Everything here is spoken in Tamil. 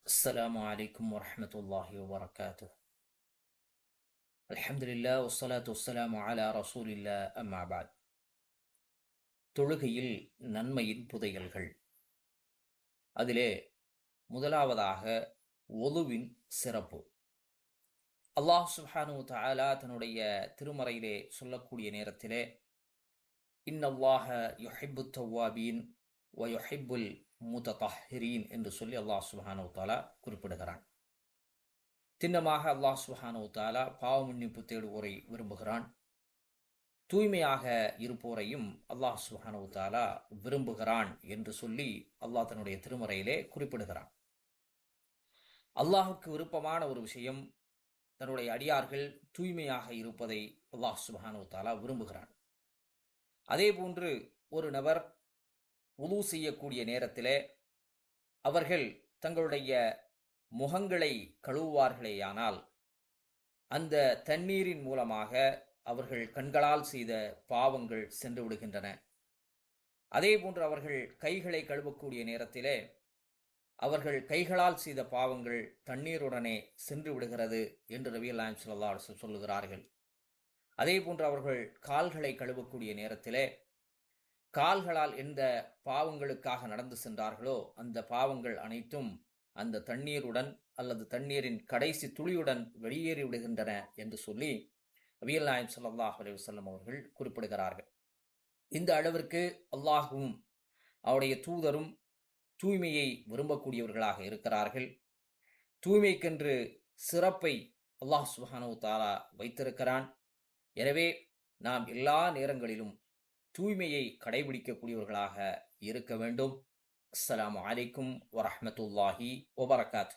السلام عليكم ورحمة الله وبركاته. الحمد لله والصلاة والسلام على رسول الله أما بعد. தொழுகையில் நன்மையின் புதையல்கள். அதிலே முதலாவதாக ஒதுவின் சிறப்பு. அல்லாஹ் சுப்ஹானஹு வ தஆலா தன்னுடைய திருமறையிலே சொல்லக்கூடிய நேரத்திலே இன்னல்லாஹ யுஹிப்புத் தவ்வாபீன் வ யுஹிப்புல் முத்தஹிரீன் என்று சொல்லி அல்லாஹ் சுப்ஹானஹு வ தஆலா குறிப்பிடுகிறான். திண்ணமாக அல்லாஹ் சுப்ஹானஹு வ தஆலா பாவ மன்னிப்பு தேடுவோரை விரும்புகிறான். தூய்மையாக இருப்போரையும் அல்லாஹ் சுப்ஹானஹு வ தஆலா விரும்புகிறான் என்று சொல்லி அல்லாஹ் தன்னுடைய திருமறையிலே குறிப்பிடுகிறான். அல்லாஹுக்கு விருப்பமான ஒரு விஷயம் தன்னுடைய அடியார்கள் தூய்மையாக இருப்பதை அல்லாஹ் சுப்ஹானஹு வ தஆலா விரும்புகிறான். அதே போன்று ஒரு நபர் வுது செய்யக்கூடிய நேரத்திலே அவர்கள் தங்களுடைய முகங்களை கழுவுவார்களேயானால் அந்த தண்ணீரின் மூலமாக அவர்கள் கண்களால் செய்த பாவங்கள் சென்று விடுகின்றன. அதே போன்று அவர்கள் கைகளை கழுவக்கூடிய நேரத்திலே அவர்கள் கைகளால் செய்த பாவங்கள் தண்ணீருடனே சென்று விடுகிறது என்று நபிகள் நாயகம் ஸல்லல்லாஹு அலைஹி வஸல்லம் சொல்லுகிறார்கள். அதே போன்று அவர்கள் கால்களை கழுவக்கூடிய நேரத்திலே கால்களால் எந்த பாவங்களுக்காக நடந்து சென்றார்களோ அந்த பாவங்கள் அனைத்தும் அந்த தண்ணீருடன் அல்லது தண்ணீரின் கடைசி துளியுடன் வெளியேறி விடுகின்றன என்று சொல்லி நபிகள் நாயகம் ஸல்லல்லாஹு அலைஹி வஸல்லம் அவர்கள் குறிப்பிடுகிறார்கள். இந்த அளவிற்கு அல்லாஹ்வும் அவருடைய தூதரும் தூய்மையை விரும்பக்கூடியவர்களாக இருக்கிறார்கள். தூய்மைக்கென்று சிறப்பை அல்லாஹ் சுப்ஹானஹு வ தஆலா வைத்திருக்கிறான். எனவே நாம் எல்லா நேரங்களிலும் தூய்மையை கடைபிடிக்கக்கூடியவர்களாக இருக்க வேண்டும். அஸ்ஸலாமு அலைக்கும் வரஹ்மத்துல்லாஹி வபரகாத்துஹு.